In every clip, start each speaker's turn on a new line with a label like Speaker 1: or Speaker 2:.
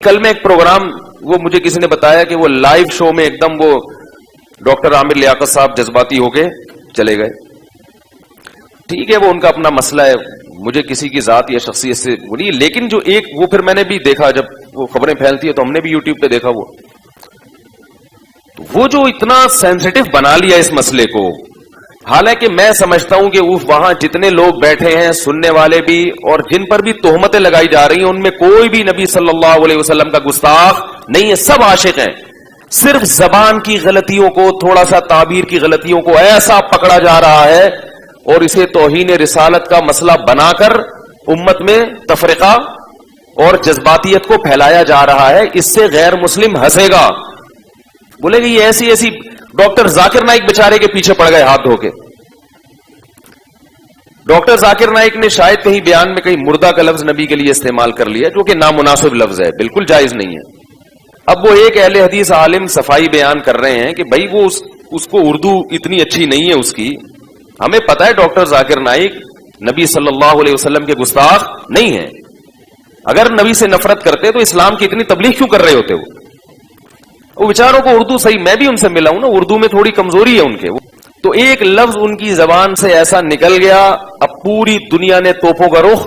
Speaker 1: کل میں ایک پروگرام وہ مجھے کسی نے بتایا کہ وہ لائیو شو میں ایک دم وہ ڈاکٹر عامر لیاقت صاحب جذباتی ہو کے چلے گئے. ٹھیک ہے وہ ان کا اپنا مسئلہ ہے, مجھے کسی کی ذات یا شخصیت سے بری, لیکن جو ایک وہ پھر میں نے بھی دیکھا جب وہ خبریں پھیلتی ہے تو ہم نے بھی یوٹیوب پہ دیکھا وہ جو اتنا سینسٹیو بنا لیا اس مسئلے کو, حالانکہ میں سمجھتا ہوں کہ وہاں جتنے لوگ بیٹھے ہیں سننے والے بھی اور جن پر بھی تہمتیں لگائی جا رہی ہیں ان میں کوئی بھی نبی صلی اللہ علیہ وسلم کا گستاخ نہیں ہے, سب عاشق ہیں. صرف زبان کی غلطیوں کو, تھوڑا سا تعبیر کی غلطیوں کو ایسا پکڑا جا رہا ہے اور اسے توہین رسالت کا مسئلہ بنا کر امت میں تفرقہ اور جذباتیت کو پھیلایا جا رہا ہے. اس سے غیر مسلم ہنسے گا, بولے گی یہ ایسی ایسی. ڈاکٹر ذاکر نائک بیچارے کے پیچھے پڑ گئے ہاتھ دھو کے. ڈاکٹر ذاکر نائک نے شاید کہیں بیان میں کہیں مردہ کا لفظ نبی کے لیے استعمال کر لیا, جو کہ نامناسب لفظ ہے, بالکل جائز نہیں ہے. اب وہ ایک اہل حدیث عالم صفائی بیان کر رہے ہیں کہ بھائی وہ اس کو اردو اتنی اچھی نہیں ہے اس کی. ہمیں پتا ہے ڈاکٹر ذاکر نائک نبی صلی اللہ علیہ وسلم کے گستاخ نہیں ہے. اگر نبی سے نفرت کرتے تو اسلام کی اتنی تبلیغ کیوں کر رہے ہوتے وہ بیچاروں کو اردو صحیح, میں بھی ان سے ملا ہوں نا, اردو میں تھوڑی کمزوری ہے ان کے. تو ایک لفظ ان کی زبان سے ایسا نکل گیا, اب پوری دنیا نے توپوں کا رخ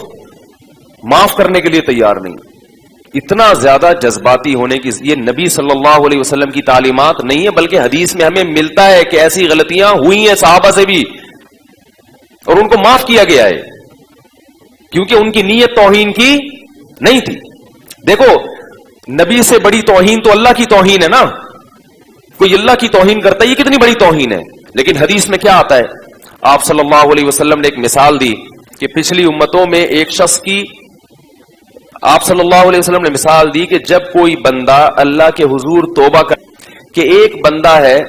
Speaker 1: معاف کرنے کے لیے تیار نہیں. اتنا زیادہ جذباتی ہونے کی یہ نبی صلی اللہ علیہ وسلم کی تعلیمات نہیں ہے, بلکہ حدیث میں ہمیں ملتا ہے کہ ایسی غلطیاں ہوئی ہیں صحابہ سے بھی اور ان کو معاف کیا گیا ہے, کیونکہ ان کی نیت توہین کی نہیں تھی. دیکھو نبی سے بڑی توہین تو اللہ کی توہین ہے نا, کوئی اللہ کی توہین کرتا ہے یہ کتنی بڑی توہین ہے. لیکن حدیث میں کیا آتا ہے, آپ صلی اللہ علیہ وسلم نے ایک مثال دی کہ پچھلی امتوں میں ایک شخص کی, آپ صلی اللہ علیہ وسلم نے مثال دی کہ جب کوئی بندہ اللہ کے حضور توبہ کر, کہ ایک بندہ ہے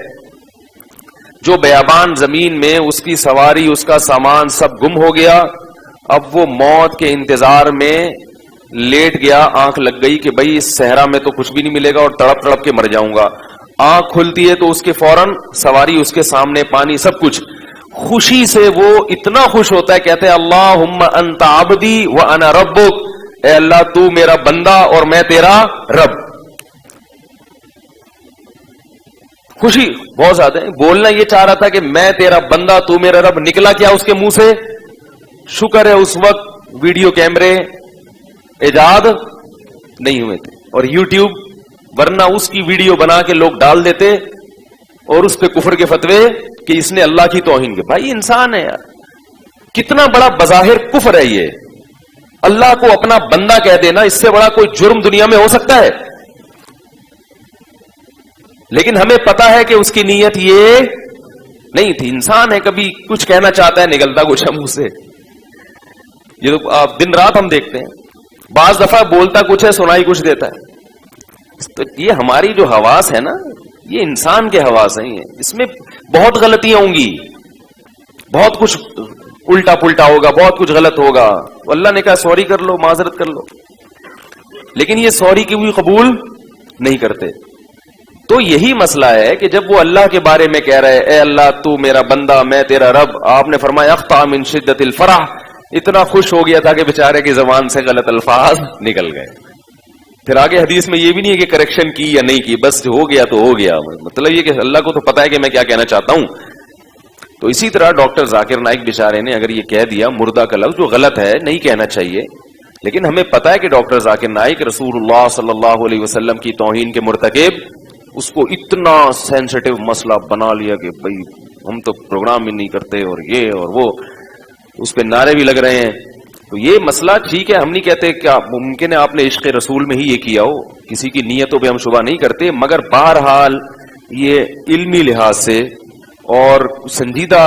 Speaker 1: جو بیابان زمین میں اس کی سواری اس کا سامان سب گم ہو گیا, اب وہ موت کے انتظار میں لیٹ گیا, آنکھ لگ گئی کہ بھئی اس صحرا میں تو کچھ بھی نہیں ملے گا اور تڑپ تڑپ کے مر جاؤں گا. آنکھ کھلتی ہے تو اس کے فوراً سواری اس کے سامنے, پانی سب کچھ. خوشی سے وہ اتنا خوش ہوتا ہے, کہتے ہیں اللہم انت عبدی وانا ربک, اے اللہ تو میرا بندہ اور میں تیرا رب. خوشی بہت زیادہ ہے. بولنا یہ چاہ رہا تھا کہ میں تیرا بندہ تو میرا رب, نکلا کیا اس کے منہ سے؟ شکر ہے اس وقت ویڈیو کیمرے ایجاد نہیں ہوئے تھے اور یوٹیوب, ورنہ اس کی ویڈیو بنا کے لوگ ڈال دیتے اور اس پہ کفر کے فتوے کہ اس نے اللہ کی توہین کی. بھائی انسان ہے یار, کتنا بڑا بظاہر کفر ہے یہ, اللہ کو اپنا بندہ کہہ دینا, اس سے بڑا کوئی جرم دنیا میں ہو سکتا ہے؟ لیکن ہمیں پتا ہے کہ اس کی نیت یہ نہیں تھی. انسان ہے, کبھی کچھ کہنا چاہتا ہے نکلتا کچھ ہے منہ سے. یہ تو دن رات ہم دیکھتے ہیں, بعض دفعہ بولتا کچھ ہے سنائی کچھ دیتا ہے. تو یہ ہماری جو حواس ہے نا, یہ انسان کے حواس ہیں, اس میں بہت غلطیاں ہوں گی, بہت کچھ الٹا پلٹا ہوگا, بہت کچھ غلط ہوگا. اللہ نے کہا سوری کر لو, معذرت کر لو, لیکن یہ سوری کی بھی قبول نہیں کرتے. تو یہی مسئلہ ہے کہ جب وہ اللہ کے بارے میں کہہ رہے اے اللہ تو میرا بندہ میں تیرا رب, آپ نے فرمایا اخطا من شدت الفرح, اتنا خوش ہو گیا تھا کہ بیچارے کی زبان سے غلط الفاظ نکل گئے. پھر آگے حدیث میں یہ بھی نہیں ہے کہ کریکشن کی یا نہیں کی, بس ہو گیا تو ہو گیا. مطلب یہ کہ اللہ کو تو پتا ہے کہ میں کیا کہنا چاہتا ہوں. تو اسی طرح ڈاکٹر ذاکر نائک بیچارے نے اگر یہ کہہ دیا مردہ کا لفظ, جو غلط ہے, نہیں کہنا چاہیے, لیکن ہمیں پتا ہے کہ ڈاکٹر ذاکر نائک رسول اللہ صلی اللہ علیہ وسلم کی توہین کے مرتکب, اس کو اتنا سینسٹیو مسئلہ بنا لیا کہ بھئی ہم تو پروگرام بھی نہیں کرتے اور یہ اور وہ, اس پہ نعرے بھی لگ رہے ہیں. تو یہ مسئلہ ٹھیک ہے, ہم نہیں کہتے کہ ممکن ہے آپ نے عشق رسول میں ہی یہ کیا ہو, کسی کی نیتوں پہ ہم شبہ نہیں کرتے, مگر بہرحال یہ علمی لحاظ سے اور سنجیدہ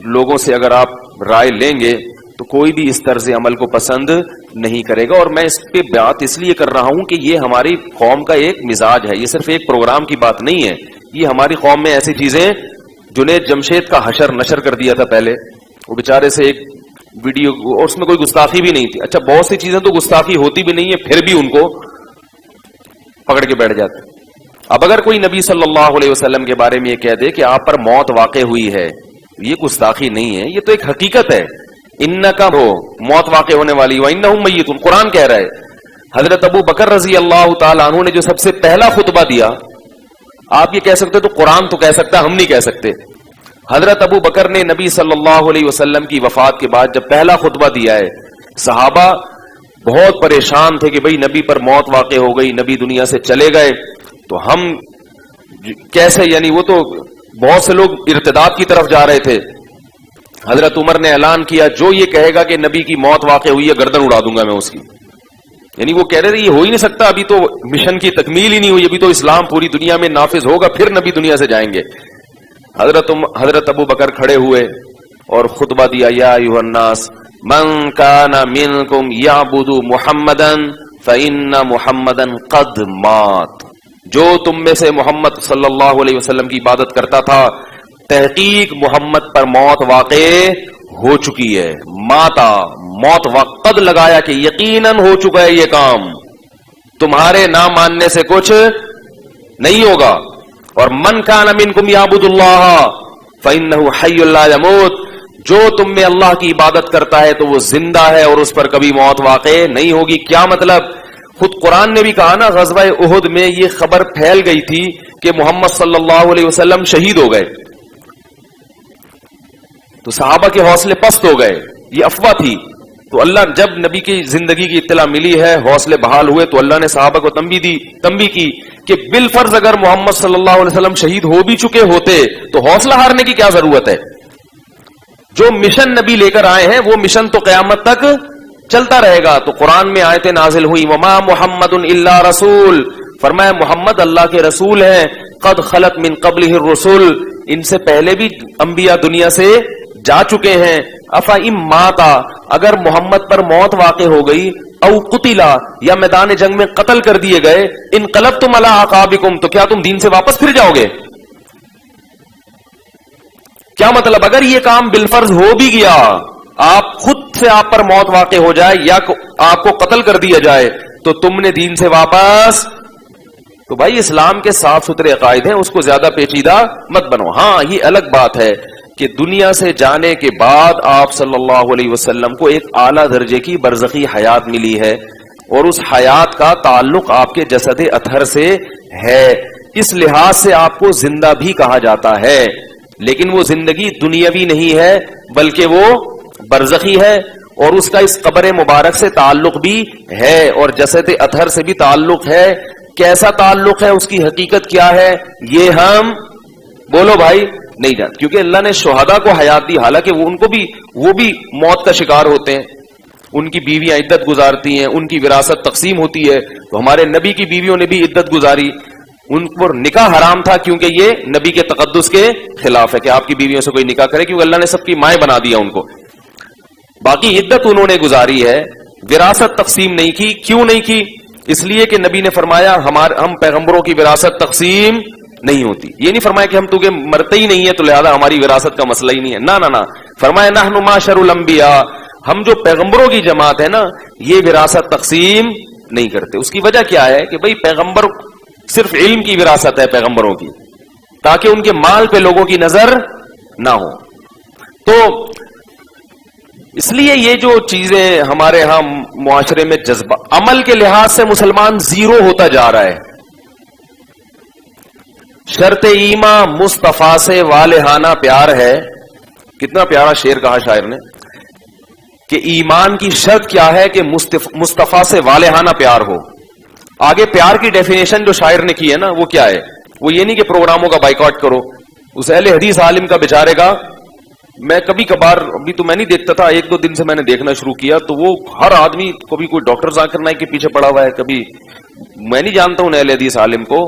Speaker 1: لوگوں سے اگر آپ رائے لیں گے تو کوئی بھی اس طرز عمل کو پسند نہیں کرے گا. اور میں اس پہ بات اس لیے کر رہا ہوں کہ یہ ہماری قوم کا ایک مزاج ہے, یہ صرف ایک پروگرام کی بات نہیں ہے. یہ ہماری قوم میں ایسی چیزیں, جنید جمشید کا حشر نشر کر دیا تھا پہلے, وہ بیچارے سے ایک ویڈیو, اور اس میں کوئی گستاخی بھی نہیں تھی. اچھا بہت سی چیزیں تو گستاخی ہوتی بھی نہیں ہے, پھر بھی ان کو پکڑ کے بیٹھ جاتے. اب اگر کوئی نبی صلی اللہ علیہ وسلم کے بارے میں یہ کہہ دے کہ آپ پر موت واقع ہوئی ہے, یہ گستاخی نہیں ہے, یہ تو ایک حقیقت ہے. انکا ہو موت واقع ہونے والی, وانہم میتون, قرآن کہہ رہا ہے. حضرت ابو بکر رضی اللہ تعالیٰ عنہ نے جو سب سے پہلا خطبہ دیا، آپ یہ کہہ سکتے تو قرآن تو کہہ سکتا، ہم نہیں کہہ سکتے. حضرت ابو بکر نے نبی صلی اللہ علیہ وسلم کی وفات کے بعد جب پہلا خطبہ دیا ہے، صحابہ بہت پریشان تھے کہ بھئی نبی پر موت واقع ہو گئی، نبی دنیا سے چلے گئے، تو ہم کیسے، یعنی وہ تو بہت سے لوگ ارتداد کی طرف جا رہے تھے. حضرت عمر نے اعلان کیا جو یہ کہے گا کہ نبی کی موت واقع ہوئی ہے گردن اڑا دوں گا میں اس کی. یعنی وہ کہہ رہے تھے یہ ہو ہی نہیں سکتا، ابھی تو مشن کی تکمیل ہی نہیں ہوئی، ابھی تو اسلام پوری دنیا میں نافذ ہوگا پھر نبی دنیا سے جائیں گے. حضرت ابو بکر کھڑے ہوئے اور خطبہ دیا، یا ایھا الناس من کان منکم یعبد محمدا فإن محمدا قد مات. جو تم میں سے محمد صلی اللہ علیہ وسلم کی عبادت کرتا تھا، تحقیق محمد پر موت واقع ہو چکی ہے. ماتا، موت وقت لگایا کہ یقیناً ہو چکا ہے یہ کام، تمہارے نہ ماننے سے کچھ نہیں ہوگا. اور من کان منکم یعبد اللہ فإنہ حی لا یموت، جو تم میں اللہ کی عبادت کرتا ہے تو وہ زندہ ہے اور اس پر کبھی موت واقع نہیں ہوگی. کیا مطلب؟ خود قرآن نے بھی کہا نا، غزوہ احد میں یہ خبر پھیل گئی تھی کہ محمد صلی اللہ علیہ وسلم شہید ہو گئے، تو صحابہ کے حوصلے پست ہو گئے، یہ افواہ تھی. تو اللہ جب نبی کی زندگی کی اطلاع ملی ہے، حوصلے بحال ہوئے، تو اللہ نے صحابہ کو تنبیہ کی کہ بالفرض اگر محمد صلی اللہ علیہ وسلم شہید ہو بھی چکے ہوتے تو حوصلہ ہارنے کی کیا ضرورت ہے. جو مشن نبی لے کر آئے ہیں وہ مشن تو قیامت تک چلتا رہے گا. تو قرآن میں آیتیں نازل ہوئی، وما محمد الا رسول، فرمایا محمد اللہ کے رسول ہیں، قد خلت من قبلہ الرسل، ان سے پہلے بھی انبیاء دنیا سے جا چکے ہیں. افا ام ماتا، اگر محمد پر موت واقع ہو گئی، او قتلا، یا میدان جنگ میں قتل کر دیے گئے، انقلبتم علی اعقابکم، تو کیا تم دین سے واپس پھر جاؤ گے؟ کیا مطلب؟ اگر یہ کام بالفرض ہو بھی گیا، آپ خود سے آپ پر موت واقع ہو جائے یا آپ کو قتل کر دیا جائے، تو تم نے دین سے واپس. تو بھائی اسلام کے صاف ستھرے عقائد ہیں، اس کو زیادہ پیچیدہ مت بنو. ہاں یہ الگ بات ہے کہ دنیا سے جانے کے بعد آپ صلی اللہ علیہ وسلم کو ایک اعلیٰ درجے کی برزخی حیات ملی ہے، اور اس حیات کا تعلق آپ کے جسد اطہر سے ہے، اس لحاظ سے آپ کو زندہ بھی کہا جاتا ہے. لیکن وہ زندگی دنیاوی نہیں ہے بلکہ وہ برزخی ہے، اور اس کا اس قبر مبارک سے تعلق بھی ہے اور جسد اطہر سے بھی تعلق ہے. کیسا تعلق ہے، اس کی حقیقت کیا ہے، یہ ہم بولو بھائی نہیں جانتے، کیونکہ اللہ نے شہداء کو حیات دی، حالانکہ وہ بھی موت کا شکار ہوتے ہیں، ان کی بیویاں عدت گزارتی ہیں، ان کی وراثت تقسیم ہوتی ہے. تو ہمارے نبی کی بیویوں نے بھی عدت گزاری، ان پر نکاح حرام تھا کیونکہ یہ نبی کے تقدس کے خلاف ہے کہ آپ کی بیویوں سے کوئی نکاح کرے، کیونکہ اللہ نے سب کی مائیں بنا دیا ان کو. باقی عدت انہوں نے گزاری ہے، وراثت تقسیم نہیں کی. کیوں نہیں کی؟ اس لیے کہ نبی نے فرمایا ہم پیغمبروں کی وراثت تقسیم نہیں ہوتی. یہ نہیں فرمایا کہ ہم تو مرتے ہی نہیں ہے تو لہذا ہماری وراثت کا مسئلہ ہی نہیں ہے، نہ فرمایا نحن معاشر الانبیاء، ہم جو پیغمبروں کی جماعت ہے نا، یہ وراثت تقسیم نہیں کرتے. اس کی وجہ کیا ہے کہ بھئی پیغمبر صرف علم کی وراثت ہے پیغمبروں کی، تاکہ ان کے مال پہ لوگوں کی نظر نہ ہو. تو اس لیے یہ جو چیزیں ہمارے ہاں معاشرے میں جذبہ، عمل کے لحاظ سے مسلمان زیرو ہوتا جا رہا ہے. شرط ایمان مصطفیٰ سے والہانہ پیار ہے. کتنا پیارا شعر کہا شاعر نے کہ ایمان کی شرط کیا ہے کہ مصطفیٰ سے والہانہ پیار ہو. آگے پیار کی ڈیفینیشن جو شاعر نے کی ہے نا، وہ کیا ہے؟ وہ یہ نہیں کہ پروگراموں کا بائیکاٹ کرو. اس اہل حدیث عالم کا بیچارے کا، میں کبھی کبھار، ابھی تو میں نہیں دیکھتا تھا، 1-2 دن سے میں نے دیکھنا شروع کیا، تو وہ ہر آدمی کبھی کوئی ڈاکٹر ذاکر نائک کے پیچھے پڑا ہوا ہے، کبھی میں نہیں جانتا ہوں اہل حدیث عالم کو،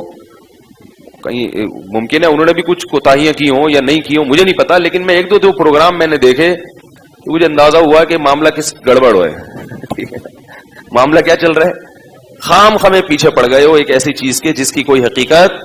Speaker 1: کہیں ممکن ہے انہوں نے بھی کچھ کوتاہیاں کی ہوں یا نہیں کی ہوں، مجھے نہیں پتا. لیکن میں 1-2 پروگرام میں نے دیکھے تو مجھے اندازہ ہوا کہ معاملہ کس گڑبڑ ہے. معاملہ کیا چل رہا ہے؟ خام خامے پیچھے پڑ گئے ہو ایک ایسی چیز کے جس کی کوئی حقیقت